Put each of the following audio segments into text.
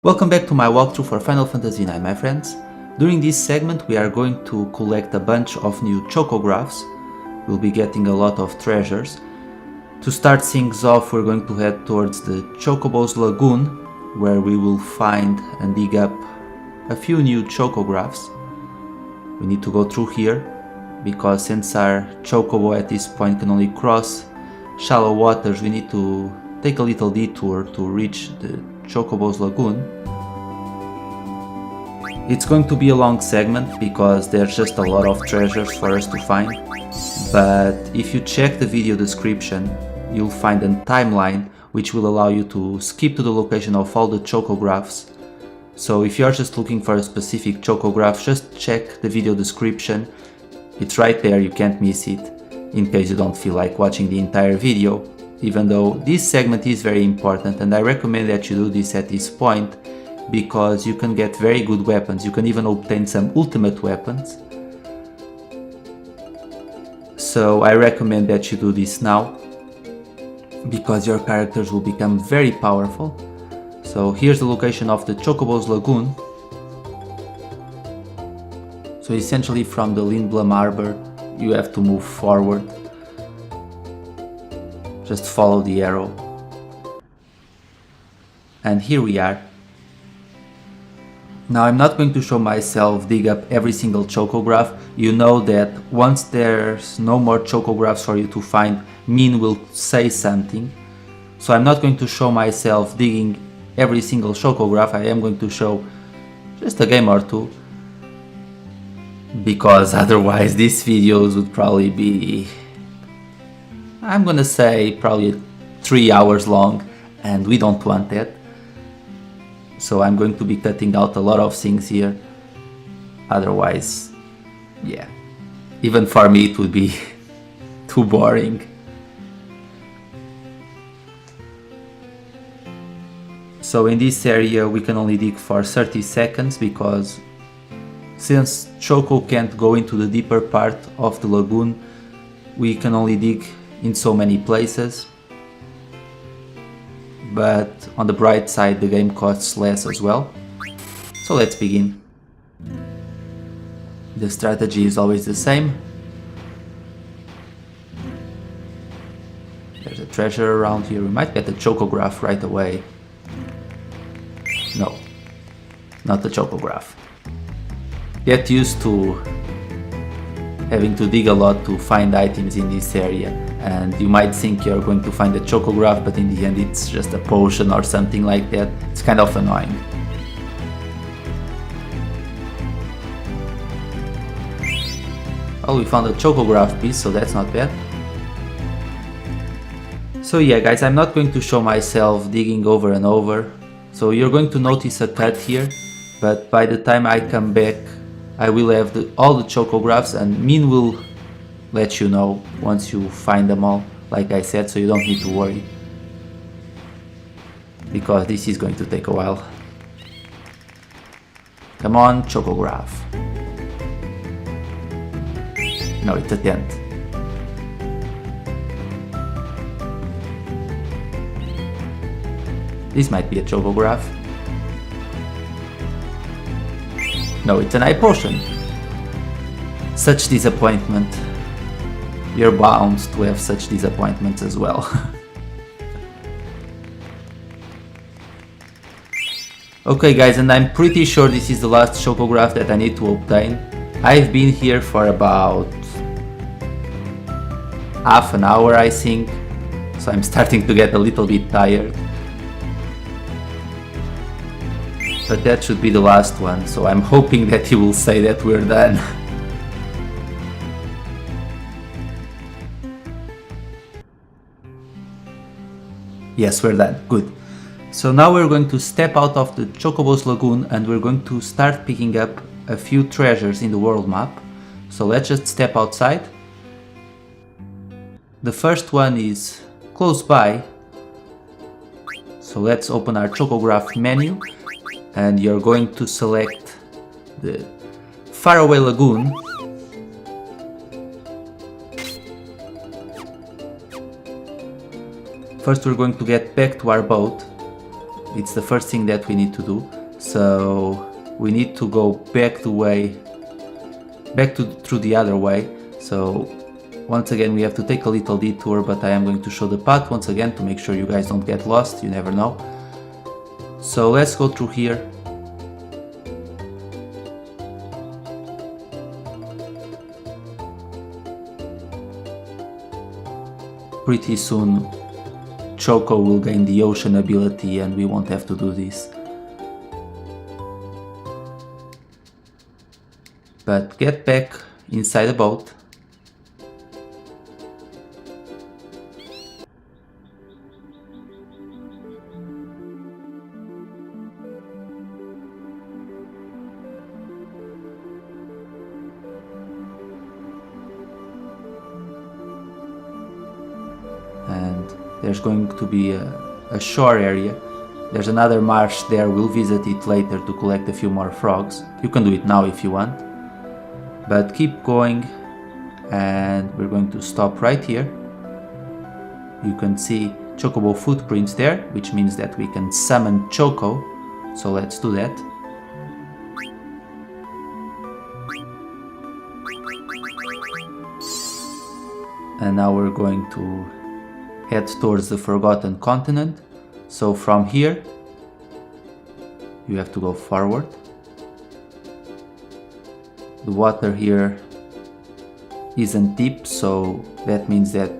Welcome back to my walkthrough for Final Fantasy IX, my friends. During this segment we are going to collect a bunch of new chocographs. We'll be getting a lot of treasures. To start things off, we're going to head towards the Chocobo's Lagoon, where we will find and dig up a few new chocographs. We need to go through here, because since our Chocobo at this point can only cross shallow waters, we need to take a little detour to reach the Chocobo's Lagoon. It's going to be a long segment because there's just a lot of treasures for us to find, but if you check the video description, you'll find a timeline which will allow you to skip to the location of all the chocographs. So if you're just looking for a specific chocograph, just check the video description. It's right there, you can't miss it, in case you don't feel like watching the entire video. Even though this segment is very important, and I recommend that you do this at this point, because you can get very good weapons. You can even obtain some ultimate weapons. So I recommend that you do this now, because your characters will become very powerful. So here's the location of the Chocobo's Lagoon. So essentially from the Lindblom Harbor, you have to move forward. Just follow the arrow. And here we are. Now I'm not going to show myself dig up every single chocograph. You know that once there's no more chocographs for you to find, Min will say something. So I'm not going to show myself digging every single chocograph. I am going to show just a game or two, because otherwise these videos would probably be, I'm gonna say, probably 3 hours long, and we don't want that. So I'm going to be cutting out a lot of things here. Otherwise, yeah, even for me it would be too boring. So in this area we can only dig for 30 seconds, because since Choco can't go into the deeper part of the lagoon, we can only dig in so many places. But on the bright side, the game costs less as well. So let's begin. The strategy is always the same. There's a treasure around here. We might get a chocograph right away. No, not the chocograph. Get used to having to dig a lot to find items in this area, and you might think you're going to find a chocograph, but in the end it's just a potion or something like that. It's kind of annoying. Well, we found a chocograph piece, so that's not bad. So yeah guys, I'm not going to show myself digging over and over, so you're going to notice a cut here, but by the time I come back I will have all the chocographs, and Min will let you know once you find them all, like I said, so you don't need to worry, because this is going to take a while. Come on, chocograph. No, it's a tent. This might be a chocograph. No, it's an eye potion. Such disappointment. You're bound to have such disappointments as well. Okay guys, and I'm pretty sure this is the last chocograph that I need to obtain. I've been here for about half an hour, I think, so I'm starting to get a little bit tired. But that should be the last one, so I'm hoping that he will say that we're done. Yes, we're done. Good. So now we're going to step out of the Chocobo's Lagoon, and we're going to start picking up a few treasures in the world map. So let's just step outside. The first one is close by. So let's open our chocograph menu, and you're going to select the Faraway Lagoon. First we're going to get back to our boat. It's the first thing that we need to do. So we need to go back through the other way. So once again we have to take a little detour, but I am going to show the path once again to make sure you guys don't get lost, you never know. So let's go through here. Pretty soon Choco will gain the ocean ability and we won't have to do this. But get back inside the boat. And there's going to be a shore area. There's another marsh there, we'll visit it later to collect a few more frogs. You can do it now if you want. But keep going, and we're going to stop right here. You can see Chocobo footprints there, which means that we can summon Choco. So let's do that. And now we're going to head towards the Forgotten Continent. So from here, you have to go forward. The water here isn't deep, so that means that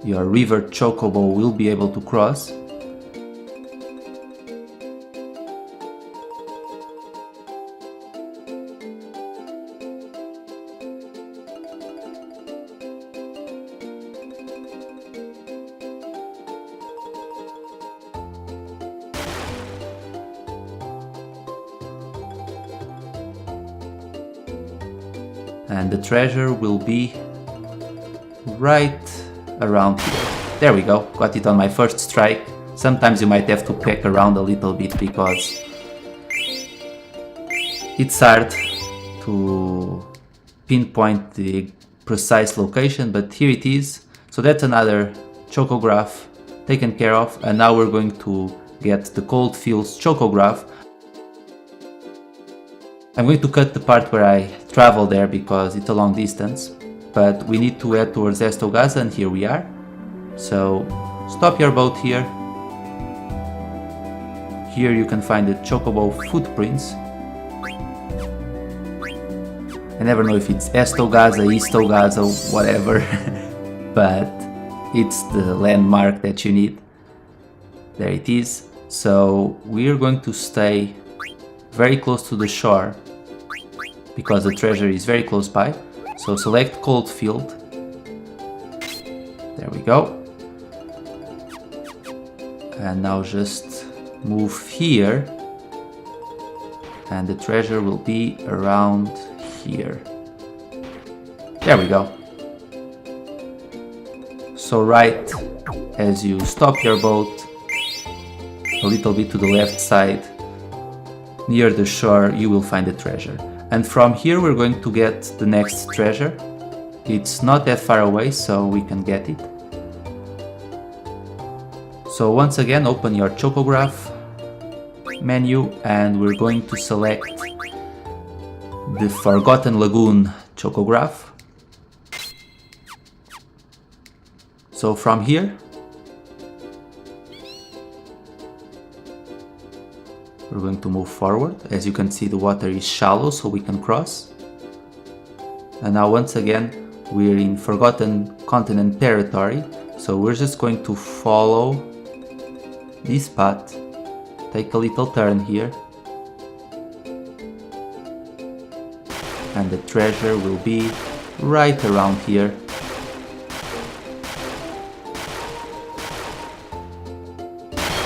your river Chocobo will be able to cross. And the treasure will be right around here. There we go, got it on my first strike. Sometimes you might have to peck around a little bit because it's hard to pinpoint the precise location, but here it is. So that's another chocograph taken care of, and now we're going to get the Cold Fields chocograph. I'm going to cut the part where I travel there because it's a long distance, but we need to head towards Estogaza, and here we are. So stop your boat here. Here you can find the Chocobo footprints. I never know if it's Estogaza, Eastogaza, whatever, but it's the landmark that you need. There it is. So we're going to stay very close to the shore because the treasure is very close by. So select Cold Field. There we go. And now just move here and the treasure will be around here. There we go. So right as you stop your boat, a little bit to the left side, near the shore, you will find the treasure. And from here we're going to get the next treasure. It's not that far away, so we can get it. So once again, open your Chocograph menu and we're going to select the Forgotten Lagoon Chocograph. So from here, we're going to move forward. As you can see, the water is shallow, so we can cross. And now once again, we're in Forgotten Continent territory. So we're just going to follow this path, take a little turn here, and the treasure will be right around here.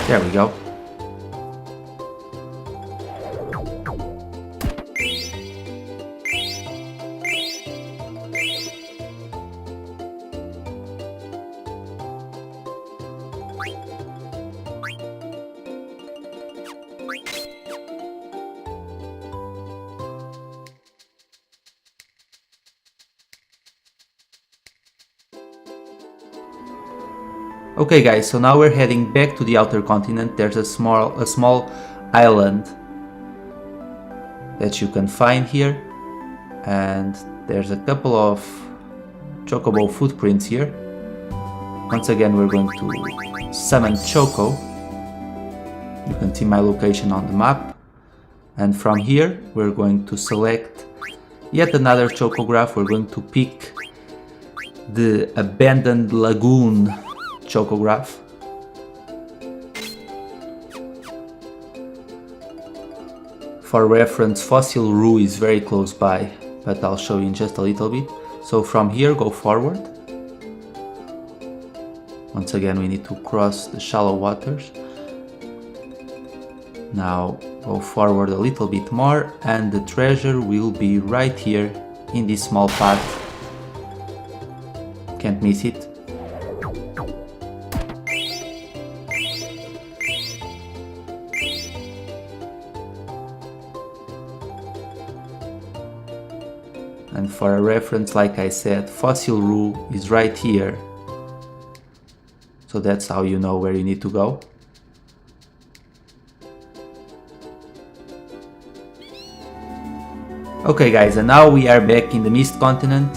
There we go. Okay guys, so now we're heading back to the outer continent. There's a small island that you can find here, and there's a couple of Chocobo footprints here. Once again, we're going to summon Choco. You can see my location on the map, and from here we're going to select yet another chocograph. We're going to pick the abandoned Lagoon chocograph. For reference, Fossil Roo is very close by, but I'll show you in just a little bit. So from here, go forward. Once again, we need to cross the shallow waters. Now go forward a little bit more, and the treasure will be right here in this small path. Can't miss it. And for a reference, like I said, Fossil Roo is right here. So that's how you know where you need to go. Okay guys, and now we are back in the Mist Continent.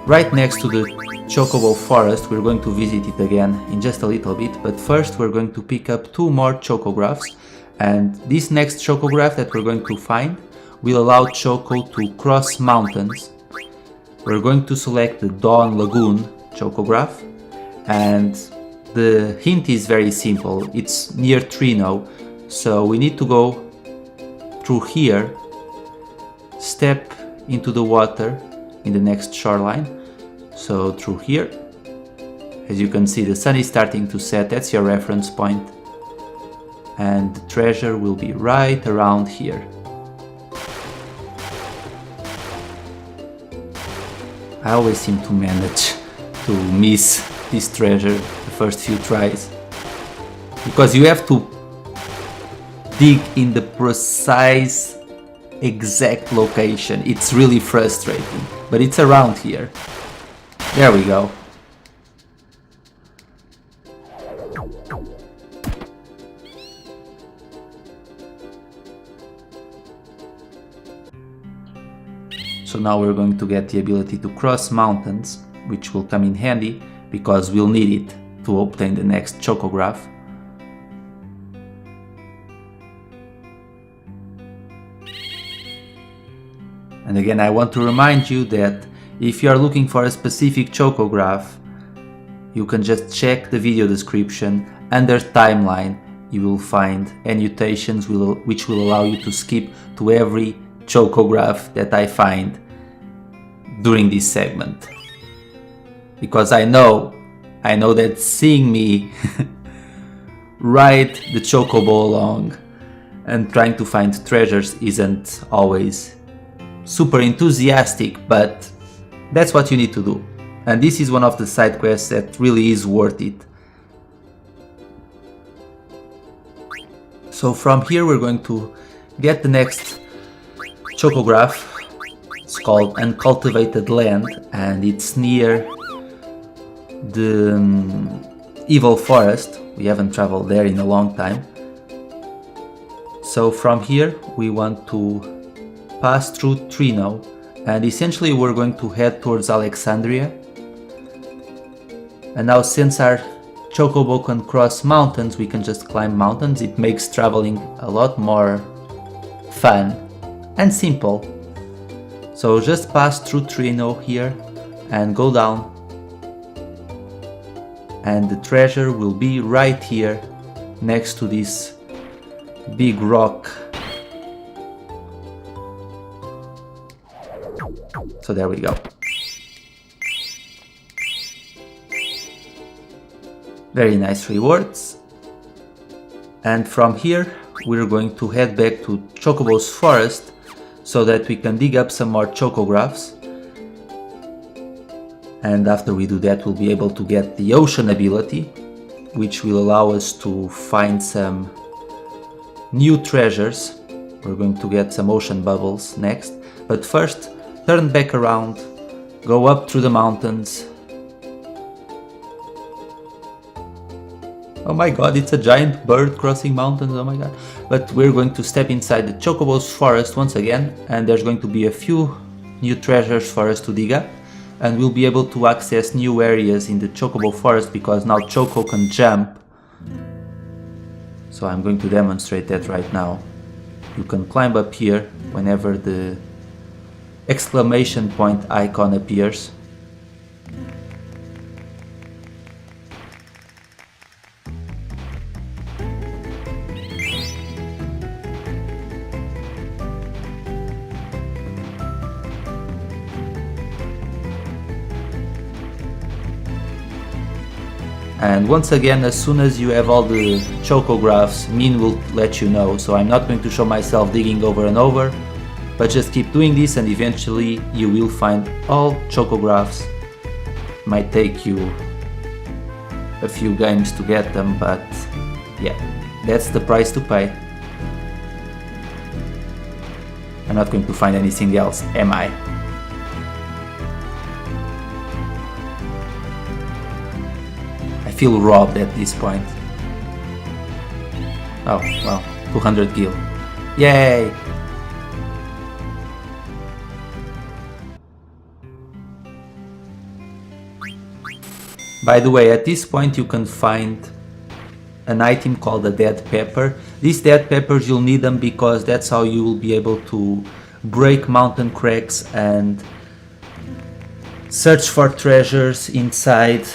Right next to the Chocobo forest. We're going to visit it again in just a little bit, but first we're going to pick up 2 more chocographs, and this next chocograph that we're going to find will allow Choco to cross mountains. We're going to select the Dawn Lagoon chocograph, and the hint is very simple. It's near Trino, so we need to go through here, step into the water in the next shoreline. So through here, as you can see, the sun is starting to set. That's your reference point, and the treasure will be right around here. I always seem to manage to miss this treasure the first few tries, because you have to dig in the precise exact location. It's really frustrating, but it's around here. There we go. So now we're going to get the ability to cross mountains, which will come in handy because we'll need it to obtain the next chocograph. And again, I want to remind you that if you are looking for a specific chocograph, you can just check the video description. Under timeline, you will find annotations which will allow you to skip to every chocograph that I find during this segment. Because I know that seeing me ride the Chocobo along and trying to find treasures isn't always super enthusiastic, but that's what you need to do. And this is one of the side quests that really is worth it. So from here we're going to get the next chocograph. It's called Uncultivated Land, and it's near the Evil Forest. We haven't traveled there in a long time. So from here we want to pass through Trino, and essentially we're going to head towards Alexandria. And now, since our Chocobo can cross mountains, we can just climb mountains. It makes traveling a lot more fun and simple. So just pass through Trino here and go down, and the treasure will be right here next to this big rock. So there we go. Very nice rewards. And from here we're going to head back to Chocobo's forest so that we can dig up some more chocographs. And after we do that, we'll be able to get the ocean ability, which will allow us to find some new treasures. We're going to get some ocean bubbles next, but first turn back around, go up through the mountains, Oh my god, it's a giant bird crossing mountains, oh my god. But we're going to step inside the Chocobo's forest once again, and there's going to be a few new treasures for us to dig up, and we'll be able to access new areas in the Chocobo forest because now Choco can jump. So I'm going to demonstrate that right now. You can climb up here whenever the exclamation point icon appears. And once again, as soon as you have all the chocographs, Min will let you know. So I'm not going to show myself digging over and over, but just keep doing this and eventually you will find all chocographs. Might take you a few games to get them, but yeah, that's the price to pay. I'm not going to find anything else, am I? I feel robbed at this point. Oh, well, 200 gil. Yay! By the way, at this point you can find an item called a dead pepper. These dead peppers, you'll need them because that's how you will be able to break mountain cracks and search for treasures inside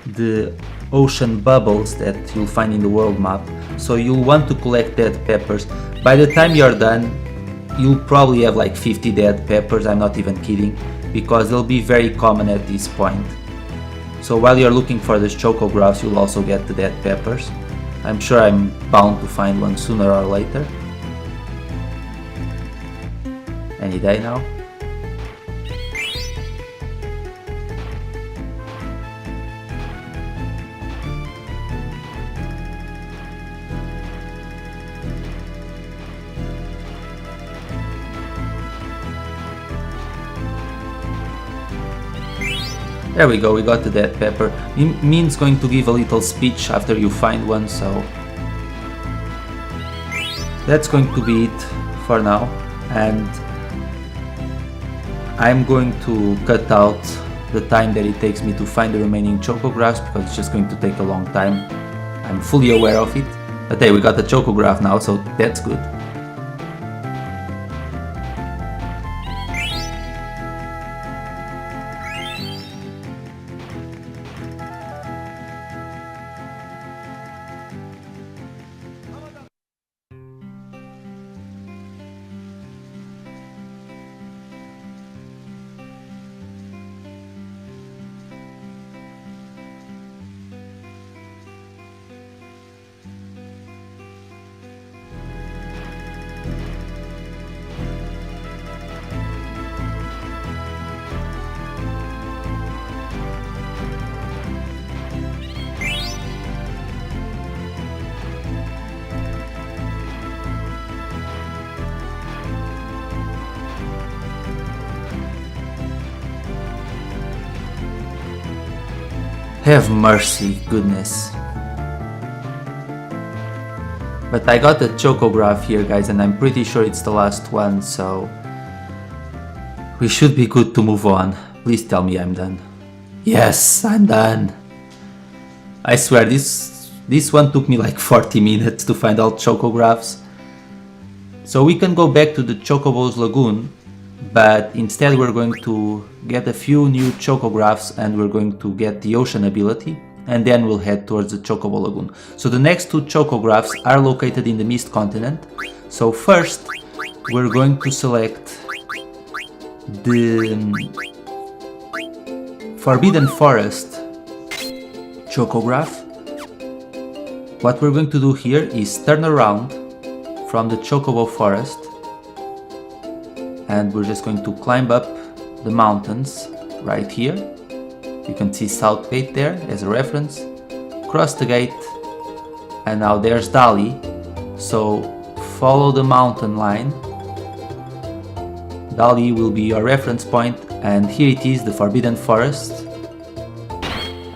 the ocean bubbles that you'll find in the world map. So you'll want to collect dead peppers. By the time you're done, you'll probably have like 50 dead peppers, I'm not even kidding, because they'll be very common at this point. So while you're looking for the chocographs, you'll also get the dead peppers. I'm sure I'm bound to find one sooner or later. Any day now. There we go, we got the dead pepper. Min's going to give a little speech after you find one, so that's going to be it for now. And I'm going to cut out the time that it takes me to find the remaining chocographs because it's just going to take a long time. I'm fully aware of it. But hey, we got the chocograph now, so that's good. Have mercy, goodness. But I got the chocograph here, guys, and I'm pretty sure it's the last one, so we should be good to move on. Please tell me I'm done. Yes, I'm done. I swear, this one took me like 40 minutes to find all chocographs. So we can go back to the Chocobo's Lagoon, but instead we're going to get a few new chocographs and we're going to get the ocean ability, and then we'll head towards the Chocobo Lagoon. So the next two chocographs are located in the Mist Continent. So first we're going to select the Forbidden Forest chocograph. What we're going to do here is turn around from the Chocobo forest, and we're just going to climb up the mountains right here. You can see South Gate there as a reference. Cross the gate, and now there's Dali. So follow the mountain line. Dali will be your reference point, and here it is, the Forbidden Forest.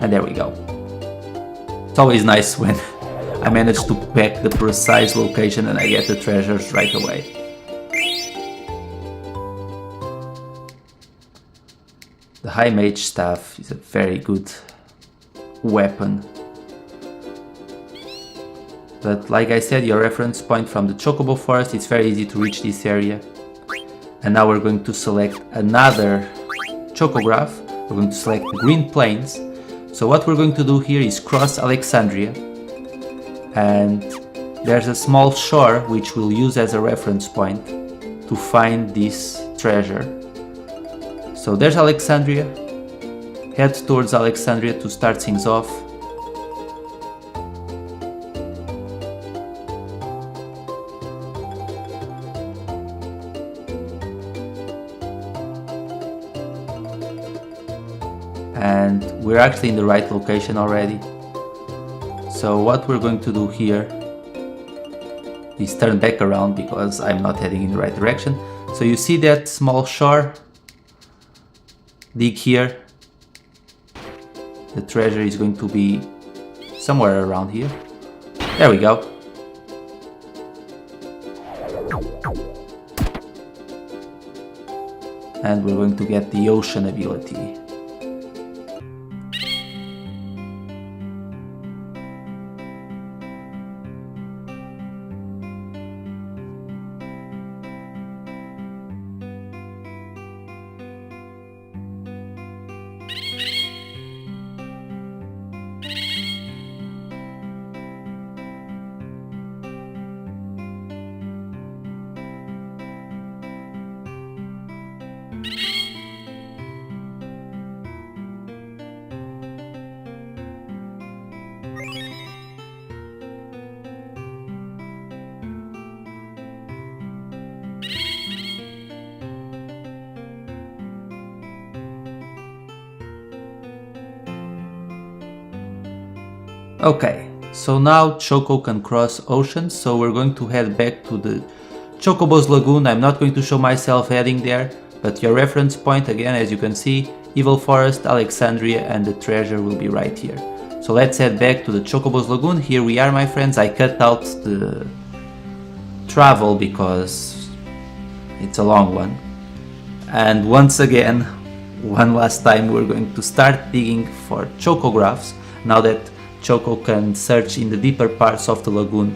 And there we go. It's always nice when I managed to pick the precise location and I get the treasures right away. The High Mage Staff is a very good weapon. But like I said, your reference point from the Chocobo Forest, it's very easy to reach this area. And now we're going to select another Chocograph. We're going to select the Green Plains. So what we're going to do here is cross Alexandria. And there's a small shore which we'll use as a reference point to find this treasure. So there's Alexandria. Head towards Alexandria to start things off. And we're actually in the right location already. So what we're going to do here is turn back around because I'm not heading in the right direction. So you see that small shore? Dig here. The treasure is going to be somewhere around here. There we go. And we're going to get the ocean ability. Okay, so now Choco can cross oceans, so we're going to head back to the Chocobo's Lagoon. I'm not going to show myself heading there, but your reference point, again, as you can see, Evil Forest, Alexandria, and the treasure will be right here. So let's head back to the Chocobo's Lagoon. Here we are, my friends. I cut out the travel because it's a long one. And once again, one last time, we're going to start digging for chocographs. Now that Choco can search in the deeper parts of the lagoon,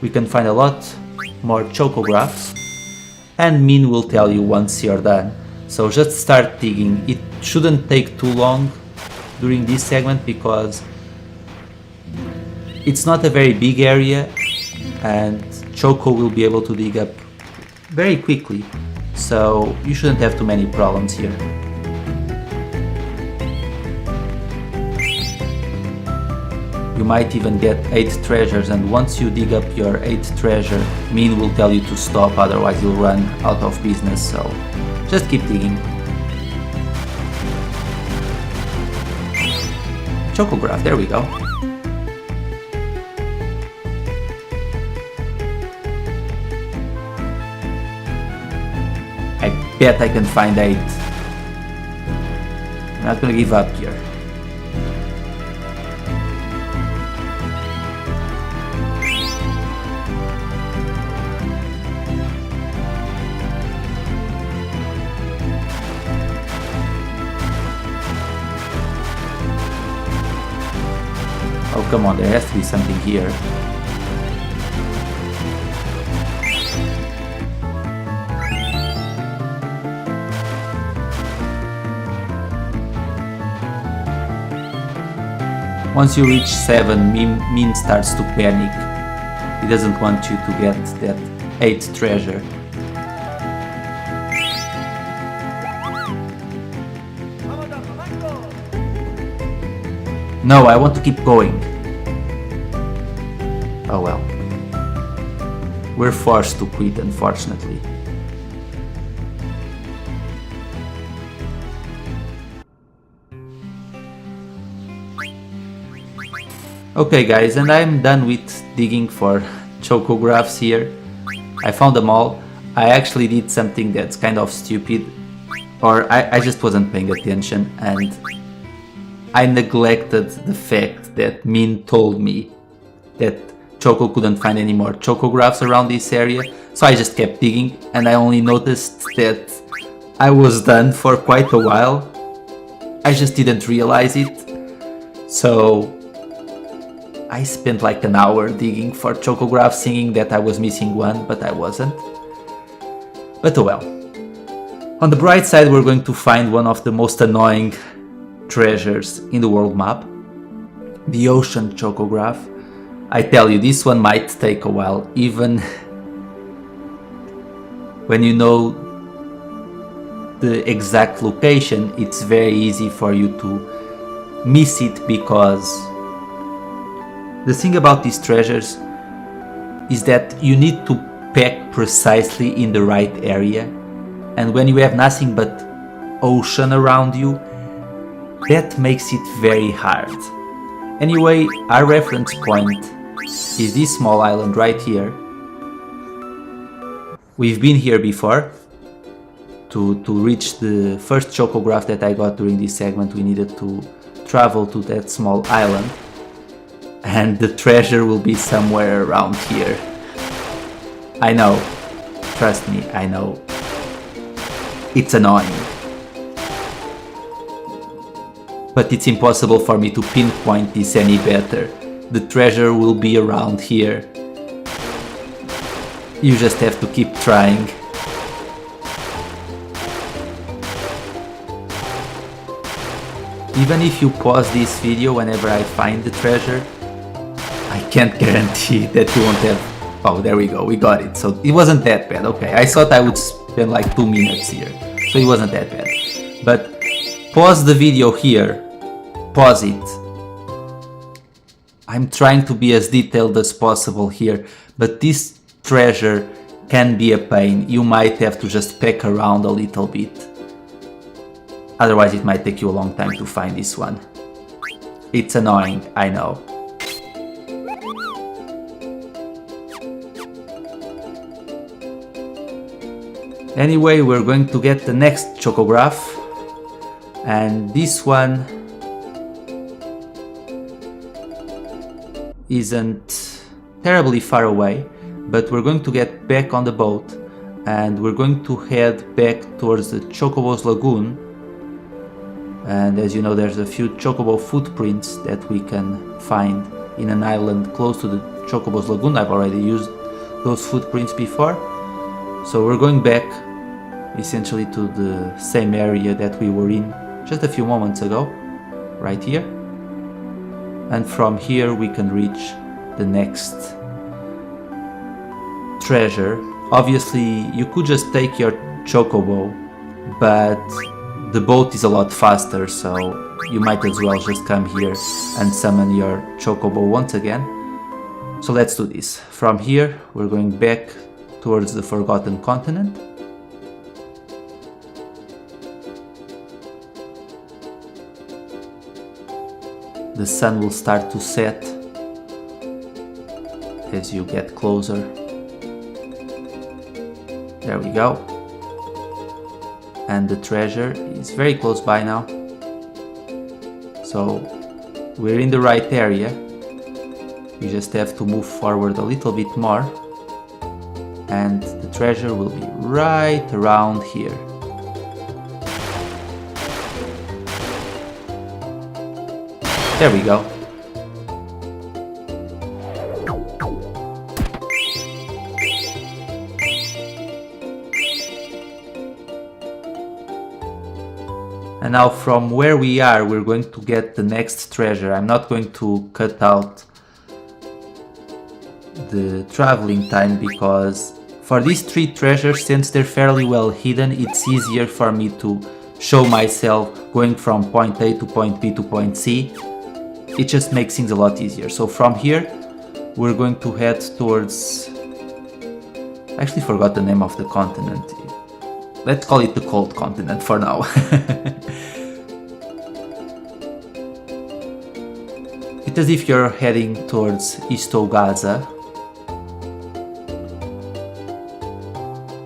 we can find a lot more chocographs, and Min will tell you once you're done. So just start digging. It shouldn't take too long during this segment because it's not a very big area and Choco will be able to dig up very quickly, so you shouldn't have too many problems here. You might even get 8 treasures, and once you dig up your 8th treasure, Min will tell you to stop, otherwise you'll run out of business, so just keep digging. Chocograph, there we go. I bet I can find 8. I'm not gonna give up here. Oh, come on, there has to be something here. Once you reach 7, Min starts to panic. He doesn't want you to get that 8th treasure. No, I want to keep going. Oh well. We're forced to quit, unfortunately. Okay guys, and I'm done with digging for chocographs here. I found them all. I actually did something that's kind of stupid, or I just wasn't paying attention, and I neglected the fact that Min told me that Choco couldn't find any more chocographs around this area, so I just kept digging, and I only noticed that I was done for quite a while. I just didn't realize it, so I spent like an hour digging for chocographs, thinking that I was missing one, but I wasn't. But oh well. On the bright side, we're going to find one of the most annoying treasures in the world map, the ocean chocograph. I tell you, this one might take a while, even when you know the exact location. It's very easy for you to miss it, because the thing about these treasures is that you need to peck precisely in the right area, and when you have nothing but ocean around you, that makes it very hard. Anyway, our reference point is this small island right here. We've been here before. To reach the first chocograph that I got during this segment, we needed to travel to that small island, and the treasure will be somewhere around here. I know, trust me, I know. It's annoying, but it's impossible for me to pinpoint this any better. The treasure will be around here. You just have to keep trying. Even if you pause this video whenever I find the treasure, I can't guarantee that you won't have... Oh, there we go, we got it. So it wasn't that bad, okay. I thought I would spend like 2 minutes here, so it wasn't that bad. But pause the video here, pause it. I'm trying to be as detailed as possible here, but this treasure can be a pain. You might have to just peck around a little bit. Otherwise it might take you a long time to find this one. It's annoying, I know. Anyway, we're going to get the next chocograph, and this one isn't terribly far away, but we're going to get back on the boat and we're going to head back towards the Chocobo's Lagoon. And as you know, there's a few Chocobo footprints that we can find in an island close to the Chocobo's Lagoon. I've already used those footprints before. So we're going back essentially to the same area that we were in just a few moments ago, right here. And from here we can reach the next treasure. Obviously you could just take your Chocobo, but the boat is a lot faster, so you might as well just come here and summon your Chocobo once again. So let's do this. From here we're going back towards the Forgotten Continent. The sun will start to set as you get closer. There we go. And the treasure is very close by now. So we're in the right area. We just have to move forward a little bit more, and the treasure will be right around here. There we go. And now from where we are, we're going to get the next treasure. I'm not going to cut out the traveling time, because for these 3 treasures, since they're fairly well hidden, it's easier for me to show myself going from point A to point B to point C. It just makes things a lot easier. So from here, we're going to head towards... I actually forgot the name of the continent. Let's call it the Cold Continent for now. It's as if you're heading towards Gaza.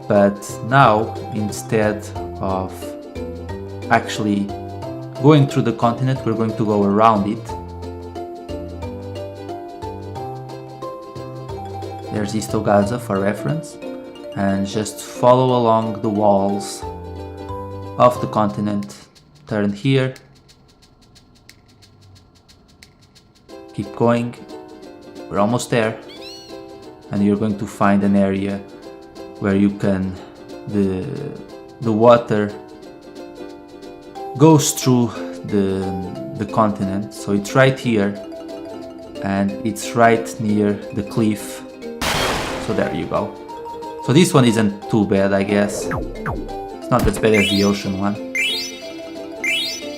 But now, instead of actually going through the continent, we're going to go around it. There's Histogaza for reference, and just follow along the walls of the continent. Turn here, keep going, we're almost there, and you're going to find an area where you can, the water goes through the continent, so it's right here and it's right near the cliff, so there you go. So this one isn't too bad, I guess. It's not as bad as the ocean one.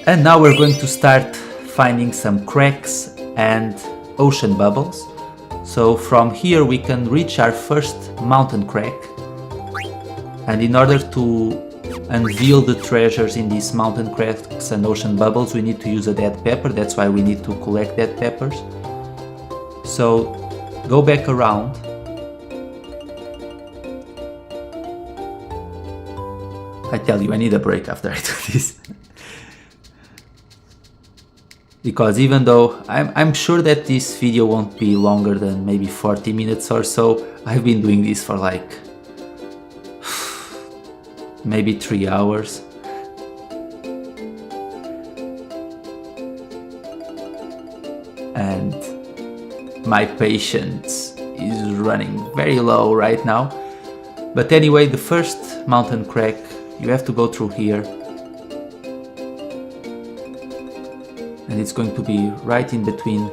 And now we're going to start finding some cracks and ocean bubbles. So from here we can reach our first mountain crack, and in order to unveil the treasures in these mountain cracks and ocean bubbles, we need to use a dead pepper. That's why we need to collect dead peppers. So go back around, I tell you, I need a break after I do this. Because even though I'm sure that this video won't be longer than maybe 40 minutes or so, I've been doing this for like maybe 3 hours. And my patience is running very low right now. But anyway, the first mountain crack, you have to go through here. And it's going to be right in between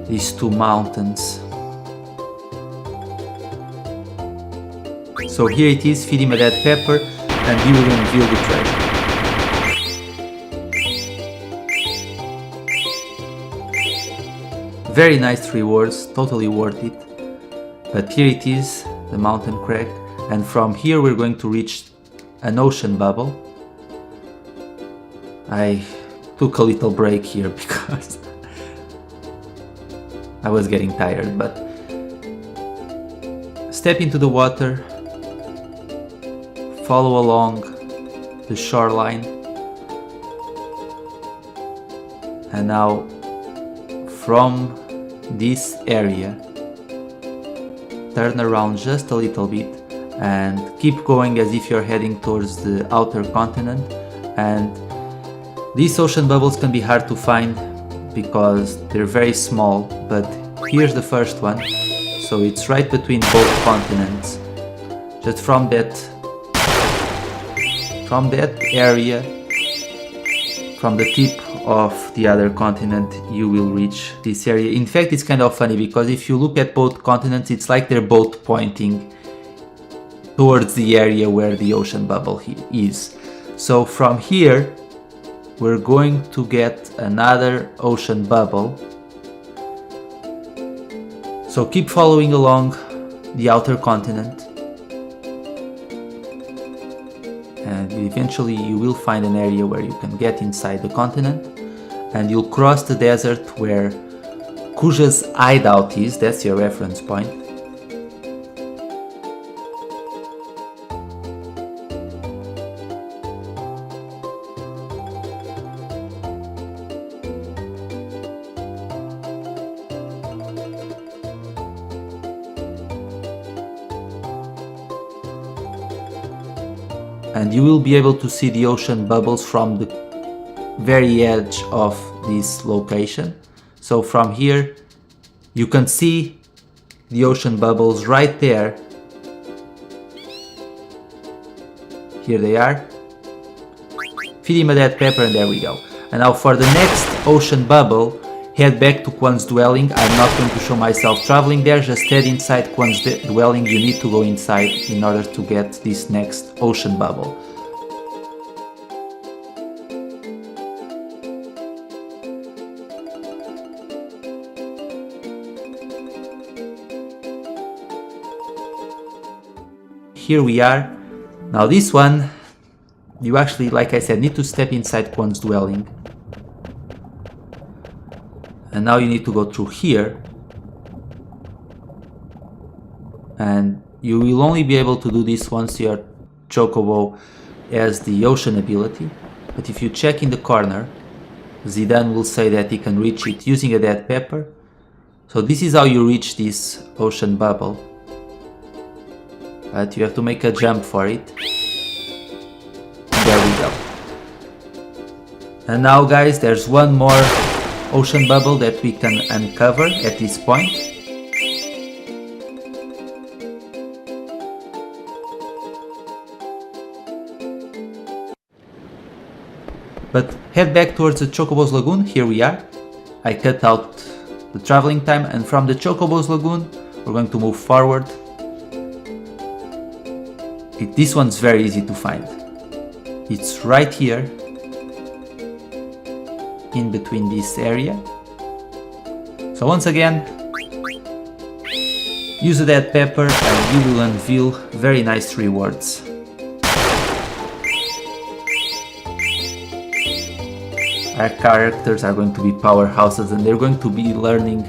these two mountains. So here it is, feed him a dead pepper and he will reveal the treasure. Very nice rewards, totally worth it. But here it is, the mountain crack, and from here we're going to reach an ocean bubble. I took a little break here because I was getting tired, but step into the water, follow along the shoreline, and now from this area turn around just a little bit and keep going as if you're heading towards the outer continent. And these ocean bubbles can be hard to find because they're very small, but here's the first one. So it's right between both continents. Just from that area, from the tip of the other continent, you will reach this area. In fact, it's kind of funny because if you look at both continents, it's like they're both pointing towards the area where the ocean bubble is. So from here, we're going to get another ocean bubble. So keep following along the outer continent, and eventually you will find an area where you can get inside the continent, and you'll cross the desert where Kuja's hideout is. That's your reference point. And you will be able to see the ocean bubbles from the very edge of this location. So from here you can see the ocean bubbles right there. Here they are. Feed him a dead pepper and there we go. And now for the next ocean bubble, head back to Quan's dwelling. I'm not going to show myself traveling there, just head inside Quan's dwelling. You need to go inside in order to get this next ocean bubble. Here we are. Now this one, you actually, like I said, need to step inside Quan's dwelling. And now you need to go through here. And you will only be able to do this once your Chocobo has the ocean ability. But if you check in the corner, Zidane will say that he can reach it using a dead pepper. So this is how you reach this ocean bubble. But you have to make a jump for it. There we go. And now guys, there's one more ocean bubble that we can uncover at this point. But head back towards the Chocobo's Lagoon. Here we are. I cut out the traveling time, and from the Chocobo's Lagoon we're going to move forward. This one's very easy to find. It's right here in between this area. So once again, use a dead pepper and you will unveil very nice rewards. Our characters are going to be powerhouses and they're going to be learning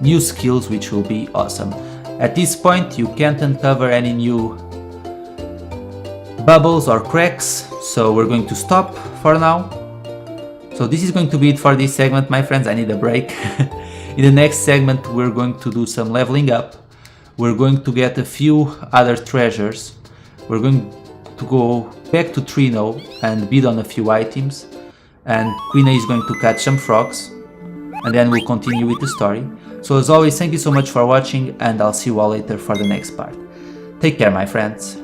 new skills, which will be awesome. At this point you can't uncover any new bubbles or cracks, so we're going to stop for now. So this is going to be it for this segment, my friends. I need a break. In the next segment we're going to do some leveling up. We're going to get a few other treasures. We're going to go back to Trino and bid on a few items. And Queen is going to catch some frogs. And then we'll continue with the story. So as always, thank you so much for watching and I'll see you all later for the next part. Take care, my friends.